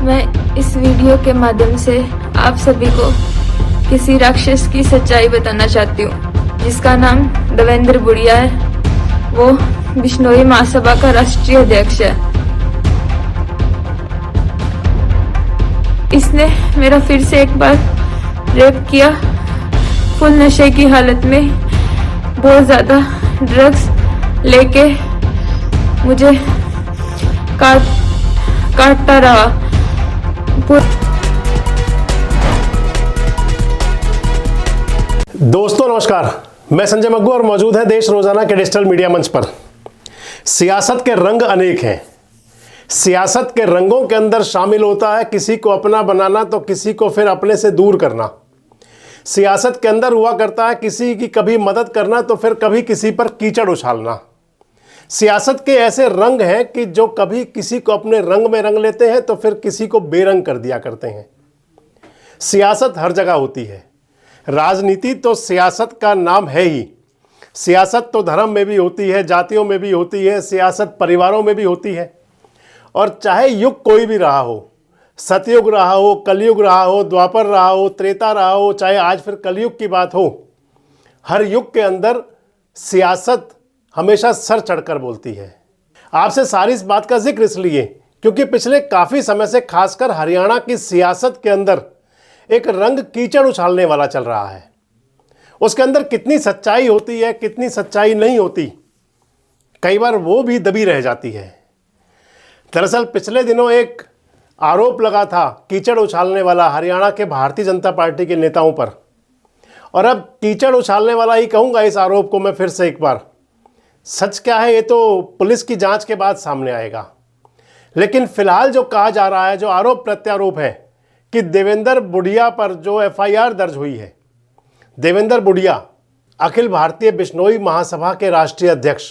मैं इस वीडियो के माध्यम से आप सभी को किसी राक्षस की सच्चाई बताना चाहती हूँ, जिसका नाम देवेंद्र बुढ़िया है। वो बिश्नोई महासभा का राष्ट्रीय अध्यक्ष है। इसने मेरा फिर से एक बार रेप किया, फुल नशे की हालत में, बहुत ज्यादा ड्रग्स लेके मुझे काटता रहा। दोस्तों नमस्कार, मैं संजय मग्गू और मौजूद है देश रोजाना के डिजिटल मीडिया मंच पर। सियासत के रंग अनेक हैं। सियासत के रंगों के अंदर शामिल होता है किसी को अपना बनाना तो किसी को फिर अपने से दूर करना। सियासत के अंदर हुआ करता है किसी की कभी मदद करना तो फिर कभी किसी पर कीचड़ उछालना। सियासत के ऐसे रंग हैं कि जो कभी किसी को अपने रंग में रंग लेते हैं तो फिर किसी को बेरंग कर दिया करते हैं। सियासत हर जगह होती है। राजनीति तो सियासत का नाम है ही। सियासत तो धर्म में भी होती है, जातियों में भी होती है, सियासत परिवारों में भी होती है। और चाहे युग कोई भी रहा हो, सतयुग रहा हो, कलयुग रहा हो, द्वापर रहा हो, त्रेता रहा हो, चाहे आज फिर कलयुग की बात हो, हर युग के अंदर सियासत हमेशा सर चढ़कर बोलती है। आपसे सारी इस बात का जिक्र इसलिए क्योंकि पिछले काफ़ी समय से खासकर हरियाणा की सियासत के अंदर एक रंग कीचड़ उछालने वाला चल रहा है। उसके अंदर कितनी सच्चाई होती है, कितनी सच्चाई नहीं होती, कई बार वो भी दबी रह जाती है। दरअसल पिछले दिनों एक आरोप लगा था कीचड़ उछालने वाला हरियाणा के भारतीय जनता पार्टी के नेताओं पर, और अब कीचड़ उछालने वाला ही कहूँगा इस आरोप को मैं फिर से एक बार। सच क्या है ये तो पुलिस की जांच के बाद सामने आएगा, लेकिन फिलहाल जो कहा जा रहा है, जो आरोप प्रत्यारोप है कि देवेंद्र बुढ़िया पर जो एफआईआर दर्ज हुई है, देवेंद्र बुढ़िया अखिल भारतीय बिश्नोई महासभा के राष्ट्रीय अध्यक्ष,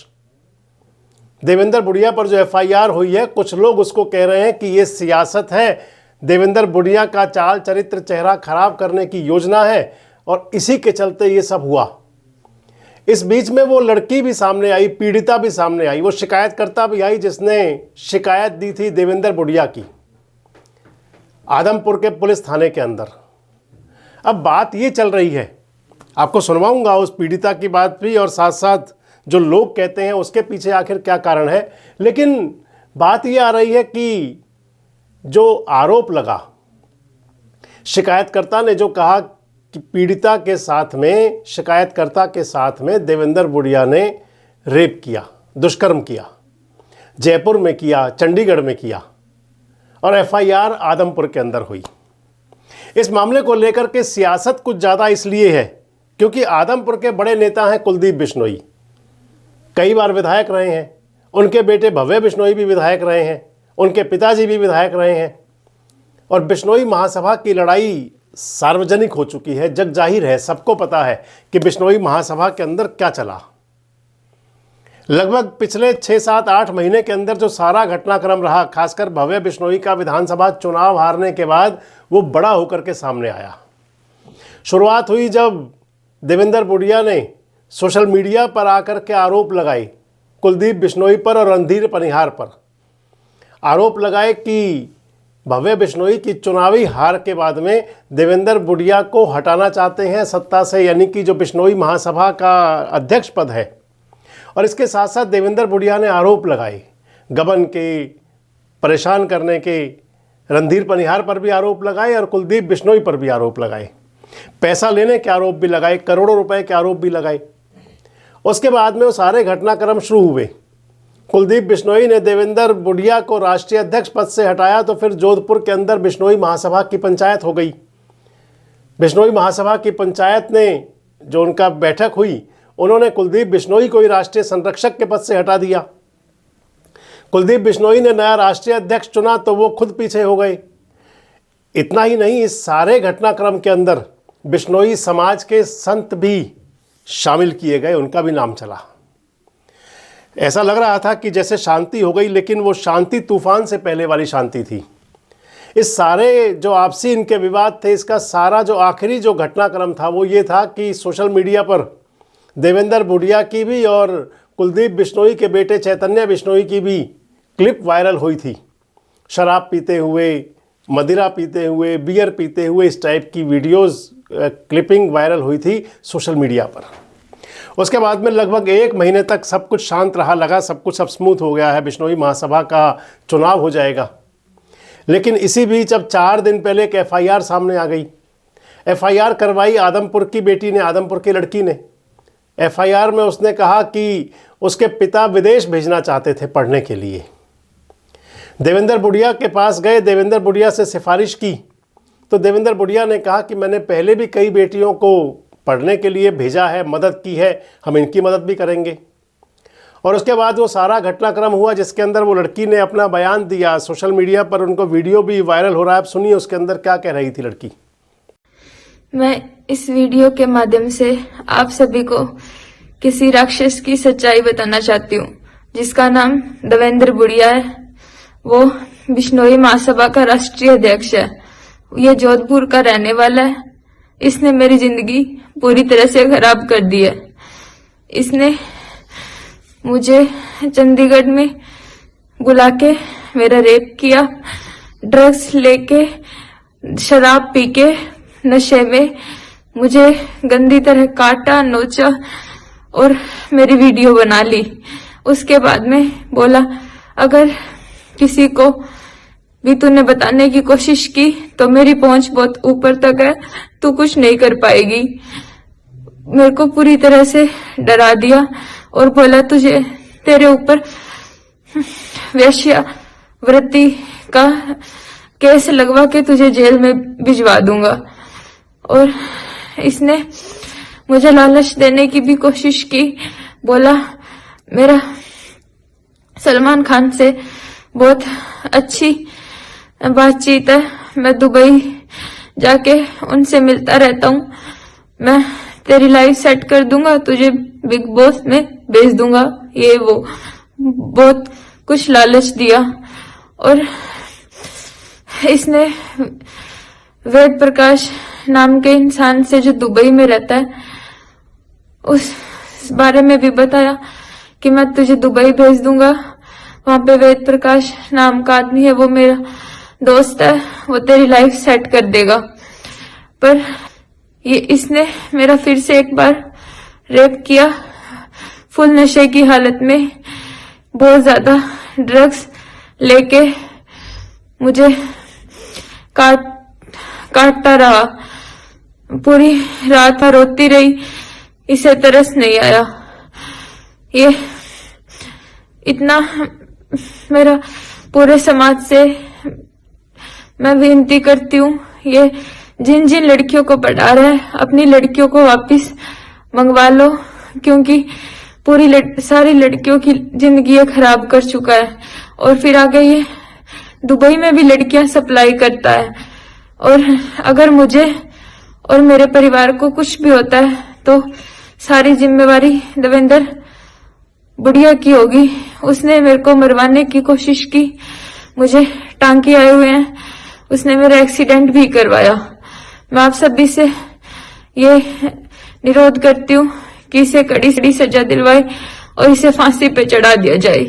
देवेंद्र बुढ़िया पर जो एफआईआर हुई है, कुछ लोग उसको कह रहे हैं कि ये सियासत है, देवेंद्र बुढ़िया का चाल चरित्र चेहरा खराब करने की योजना है और इसी के चलते ये सब हुआ। इस बीच में वो लड़की भी सामने आई, पीड़िता भी सामने आई, वो शिकायतकर्ता भी आई जिसने शिकायत दी थी देवेंद्र बुढ़िया की आदमपुर के पुलिस थाने के अंदर। अब बात ये चल रही है, आपको सुनवाऊंगा उस पीड़िता की बात भी और साथ साथ जो लोग कहते हैं उसके पीछे आखिर क्या कारण है। लेकिन बात ये आ रही है कि जो आरोप लगा, शिकायतकर्ता ने जो कहा कि पीड़िता के साथ में, शिकायतकर्ता के साथ में देवेंद्र बुढ़िया ने रेप किया, दुष्कर्म किया, जयपुर में किया, चंडीगढ़ में किया और एफआईआर आदमपुर के अंदर हुई। इस मामले को लेकर के सियासत कुछ ज़्यादा इसलिए है क्योंकि आदमपुर के बड़े नेता हैं कुलदीप बिश्नोई, कई बार विधायक रहे हैं, उनके बेटे भव्य बिश्नोई भी विधायक रहे हैं, उनके पिताजी भी विधायक रहे हैं और बिश्नोई महासभा की लड़ाई सार्वजनिक हो चुकी है, जग जाहिर है, सबको पता है कि बिश्नोई महासभा के अंदर क्या चला। लगभग पिछले 6, 7, 8 महीने के अंदर जो सारा घटनाक्रम रहा, खासकर भव्य बिश्नोई का विधानसभा चुनाव हारने के बाद वो बड़ा होकर के सामने आया। शुरुआत हुई जब देवेंद्र बुढ़िया ने सोशल मीडिया पर आकर के आरोप लगाए कुलदीप बिश्नोई पर और रणधीर पनिहार पर। आरोप लगाए कि भव्य बिश्नोई की चुनावी हार के बाद में देवेंद्र बुढ़िया को हटाना चाहते हैं सत्ता से, यानी कि जो बिश्नोई महासभा का अध्यक्ष पद है। और इसके साथ साथ देवेंद्र बुढ़िया ने आरोप लगाए गबन के, परेशान करने के, रणधीर पनिहार पर भी आरोप लगाए और कुलदीप बिश्नोई पर भी आरोप लगाए, पैसा लेने के आरोप भी लगाए, करोड़ों रुपए के आरोप भी लगाए। उसके बाद में वो सारे घटनाक्रम शुरू हुए। कुलदीप बिश्नोई ने देवेंद्र बुढ़िया को राष्ट्रीय अध्यक्ष पद से हटाया तो फिर जोधपुर के अंदर बिश्नोई महासभा की पंचायत हो गई। बिश्नोई महासभा की पंचायत ने जो उनका बैठक हुई, उन्होंने कुलदीप बिश्नोई को ही राष्ट्रीय संरक्षक के पद से हटा दिया। कुलदीप बिश्नोई ने नया राष्ट्रीय अध्यक्ष चुना तो वो खुद पीछे हो गए। इतना ही नहीं, इस सारे घटनाक्रम के अंदर बिश्नोई समाज के संत भी शामिल किए गए, उनका भी नाम चला। ऐसा लग रहा था कि जैसे शांति हो गई, लेकिन वो शांति तूफान से पहले वाली शांति थी। इस सारे जो आपसी इनके विवाद थे, इसका सारा जो आखिरी जो घटनाक्रम था वो ये था कि सोशल मीडिया पर देवेंद्र बुढ़िया की भी और कुलदीप बिश्नोई के बेटे चैतन्य बिश्नोई की भी क्लिप वायरल हुई थी। शराब पीते हुए मदिरा पीते हुए, बियर पीते हुए, इस टाइप की वीडियोस क्लिपिंग वायरल हुई थी सोशल मीडिया पर। उसके बाद में लगभग 1 महीने तक सब कुछ शांत रहा, लगा सब कुछ अब स्मूथ हो गया है, बिश्नोई महासभा का चुनाव हो जाएगा। लेकिन इसी बीच अब 4 दिन पहले एक एफआईआर सामने आ गई। एफआईआर करवाई आदमपुर की बेटी ने, आदमपुर की लड़की ने। एफआईआर में उसने कहा कि उसके पिता विदेश भेजना चाहते थे पढ़ने के लिए। देवेंद्र बुढ़िया के पास गए, देवेंद्र बुढ़िया से सिफारिश की, तो देवेंद्र बुढ़िया ने कहा कि मैंने पहले भी कई बेटियों को पढ़ने के लिए भेजा है, मदद की है, हम इनकी मदद भी करेंगे। और उसके बाद वो सारा घटनाक्रम हुआ जिसके अंदर वो लड़की ने अपना बयान दिया, सोशल मीडिया पर उनको वीडियो भी वायरल हो रहा है। आप सुनिए उसके अंदर क्या कह रही थी लड़की। मैं इस वीडियो के माध्यम से आप सभी को किसी राक्षस की सच्चाई बताना चाहती हूँ, जिसका नाम देवेंद्र बुढ़िया है। वो बिश्नोई महासभा का राष्ट्रीय अध्यक्ष है। ये जोधपुर का रहने वाला है। इसने मेरी जिंदगी पूरी तरह से खराब कर दी है। इसने मुझे चंडीगढ़ में बुला के मेरा रेप किया, ड्रग्स लेके, शराब पी के, नशे में मुझे गंदी तरह काटा, नोचा और मेरी वीडियो बना ली। उसके बाद में बोला, अगर किसी को भी तूने बताने की कोशिश की तो मेरी पहुंच बहुत ऊपर तक है, तू कुछ नहीं कर पाएगी। मेरे को पूरी तरह से डरा दिया और बोला, तुझे तेरे ऊपर वेश्यावृत्ति का केस लगवा के तुझे जेल में भिजवा दूंगा। और इसने मुझे लालच देने की भी कोशिश की। बोला, मेरा सलमान खान से बहुत अच्छी बातचीत है, मैं दुबई जाके उनसे मिलता रहता हूँ, मैं तेरी लाइफ सेट कर दूंगा, तुझे बिग बॉस में भेज दूंगा, ये वो बहुत कुछ लालच दिया। और इसने वेद प्रकाश नाम के इंसान से जो दुबई में रहता है उस बारे में भी बताया कि मैं तुझे दुबई भेज दूंगा, वहां पे वेद प्रकाश नाम का आदमी है, वो मेरा दोस्त है, वो तेरी लाइफ सेट कर देगा। पर ये इसने मेरा फिर से एक बार रेप किया, फुल नशे की हालत में, बहुत ज्यादा ड्रग्स लेके मुझे काटता रहा। पूरी रात मैं रोती रही, इसे तरस नहीं आया। ये इतना मेरा पूरे समाज से मैं विनती करती हूँ, ये जिन जिन लड़कियों को पढ़ा रहे हैं अपनी लड़कियों को वापस मंगवा लो, क्योंकि पूरी सारी लड़कियों की जिंदगी ये खराब कर चुका है। और फिर आगे ये दुबई में भी लड़कियां सप्लाई करता है। और अगर मुझे और मेरे परिवार को कुछ भी होता है तो सारी जिम्मेवारी देवेंद्र बुढ़िया की होगी। उसने मेरे को मरवाने की कोशिश की, मुझे टांके आए हुए हैं, उसने मेरा एक्सीडेंट भी करवाया। मैं आप सभी से ये निरोध करती हूँ कि इसे कड़ी से सजा दिलवाए और इसे फांसी पे चढ़ा दिया जाए।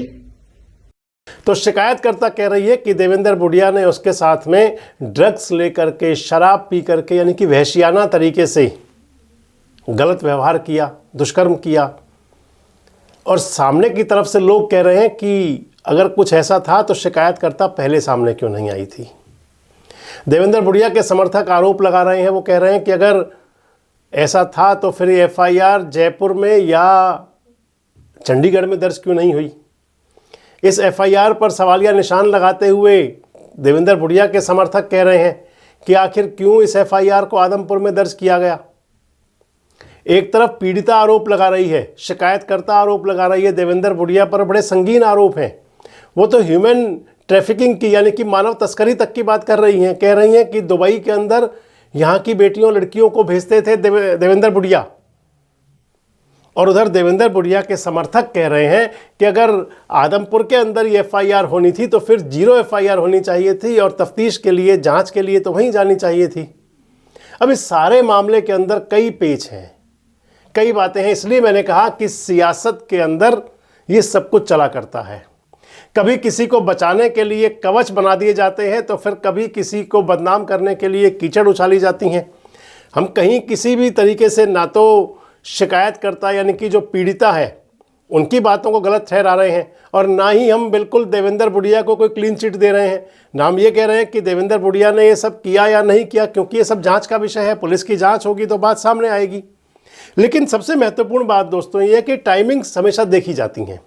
तो शिकायतकर्ता कह रही है कि देवेंद्र बुढ़िया ने उसके साथ में ड्रग्स लेकर के, शराब पी करके, यानी कि वहशियाना तरीके से गलत व्यवहार किया, दुष्कर्म किया। और सामने की तरफ से लोग कह रहे हैं कि अगर कुछ ऐसा था तो शिकायतकर्ता पहले सामने क्यों नहीं आई थी। देवेंद्र बुढ़िया के समर्थक आरोप लगा रहे हैं, वो कह रहे हैं कि अगर ऐसा था तो फिर एफआईआर जयपुर में या चंडीगढ़ में दर्ज क्यों नहीं हुई। इस एफआईआर पर सवालिया निशान लगाते हुए देवेंद्र बुढ़िया के समर्थक कह रहे हैं कि आखिर क्यों इस एफआईआर को आदमपुर में दर्ज किया गया। एक तरफ पीड़िता आरोप लगा रही है, शिकायतकर्ता आरोप लगा रही है, देवेंद्र बुढ़िया पर बड़े संगीन आरोप हैं। वो तो ह्यूमन ट्रैफिकिंग की, यानी कि मानव तस्करी तक की बात कर रही हैं। कह रही हैं कि दुबई के अंदर यहाँ की बेटियों लड़कियों को भेजते थे देवेंद्र बुढ़िया। और उधर देवेंद्र बुढ़िया के समर्थक कह रहे हैं कि अगर आदमपुर के अंदर ये एफआईआर होनी थी तो फिर 0 एफआईआर होनी चाहिए थी और तफ्तीश के लिए, जांच के लिए तो वहीं जानी चाहिए थी। अब इस सारे मामले के अंदर कई पेच हैं, कई बातें हैं। इसलिए मैंने कहा कि सियासत के अंदर ये सब कुछ चला करता है। कभी किसी को बचाने के लिए कवच बना दिए जाते हैं तो फिर कभी किसी को बदनाम करने के लिए कीचड़ उछाली जाती हैं। हम कहीं किसी भी तरीके से ना तो शिकायतकर्ता यानी कि जो पीड़िता है उनकी बातों को गलत ठहरा रहे हैं और ना ही हम बिल्कुल देवेंद्र बुढ़िया को कोई क्लीन चिट दे रहे हैं। ना हम ये कह रहे हैं कि देवेंद्र बुढ़िया ने ये सब किया या नहीं किया, क्योंकि ये सब जांच का विषय है। पुलिस की जांच होगी तो बात सामने आएगी। लेकिन सबसे महत्वपूर्ण बात दोस्तों ये है कि टाइमिंग्स हमेशा देखी जाती हैं।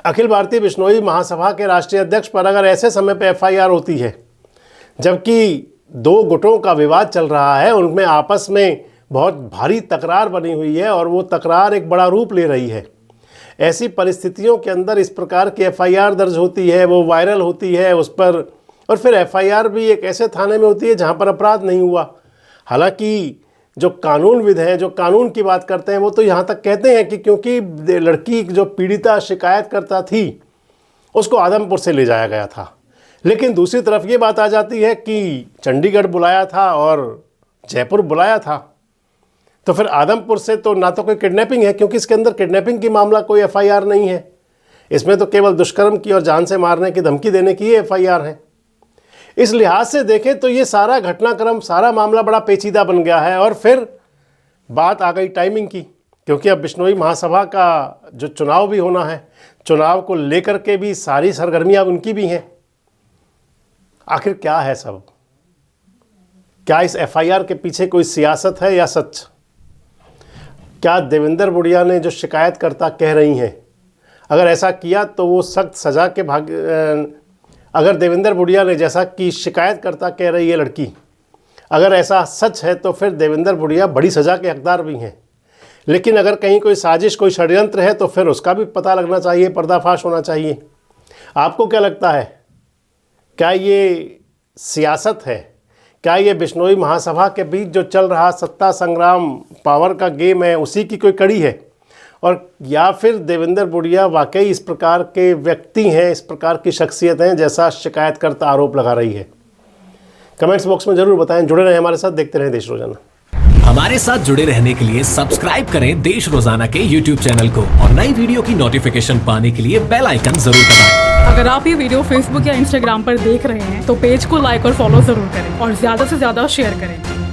अखिल भारतीय बिश्नोई महासभा के राष्ट्रीय अध्यक्ष पर अगर ऐसे समय पर FIR होती है जबकि दो गुटों का विवाद चल रहा है, उनमें आपस में बहुत भारी तकरार बनी हुई है और वो तकरार एक बड़ा रूप ले रही है, ऐसी परिस्थितियों के अंदर इस प्रकार की FIR दर्ज होती है, वो वायरल होती है उस पर, और फिर FIR भी एक ऐसे थाने में होती है जहाँ पर अपराध नहीं हुआ। हालांकि जो कानूनविद हैं, जो कानून की बात करते हैं, वो तो यहाँ तक कहते हैं कि क्योंकि लड़की जो पीड़िता शिकायतकर्ता थी उसको आदमपुर से ले जाया गया था। लेकिन दूसरी तरफ ये बात आ जाती है कि चंडीगढ़ बुलाया था और जयपुर बुलाया था, तो फिर आदमपुर से तो ना तो कोई किडनैपिंग है, क्योंकि इसके अंदर किडनैपिंग की मामला कोई FIR नहीं है। इसमें तो केवल दुष्कर्म की और जान से मारने की धमकी देने की FIR है। इस लिहाज से देखें तो ये सारा घटनाक्रम, सारा मामला बड़ा पेचीदा बन गया है। और फिर बात आ गई टाइमिंग की, क्योंकि अब बिश्नोई महासभा का जो चुनाव भी होना है, चुनाव को लेकर के भी सारी सरगर्मियाँ उनकी भी हैं। आखिर क्या है सब? क्या इस FIR के पीछे कोई सियासत है या सच? क्या देवेंद्र बुढ़िया ने जो शिकायतकर्ता कह रही हैं, अगर ऐसा किया तो वो सख्त सज़ा के अगर देवेंद्र बुढ़िया ने, जैसा कि शिकायतकर्ता कह रही है लड़की, अगर ऐसा सच है तो फिर देवेंद्र बुढ़िया बड़ी सज़ा के हकदार भी हैं। लेकिन अगर कहीं कोई साजिश, कोई षड्यंत्र है तो फिर उसका भी पता लगना चाहिए, पर्दाफाश होना चाहिए। आपको क्या लगता है, क्या ये सियासत है? क्या ये बिश्नोई महासभा के बीच जो चल रहा सत्ता संग्राम, पावर का गेम है, उसी की कोई कड़ी है? और या फिर देवेंद्र बुढ़िया वाकई इस प्रकार के व्यक्ति हैं, इस प्रकार की शख्सियत हैं जैसा शिकायतकर्ता आरोप लगा रही है? कमेंट्स बॉक्स में ज़रूर बताएं। जुड़े रहें हमारे साथ, देखते रहें देश रोजाना। हमारे साथ जुड़े रहने के लिए सब्सक्राइब करें देश रोजाना के YouTube चैनल को और नई वीडियो की नोटिफिकेशन पाने के लिए बेल आइकन जरूर दबाएं। अगर आप ये वीडियो Facebook या Instagram पर देख रहे हैं तो पेज को लाइक और फॉलो जरूर करें और ज्यादा से ज्यादा शेयर करें।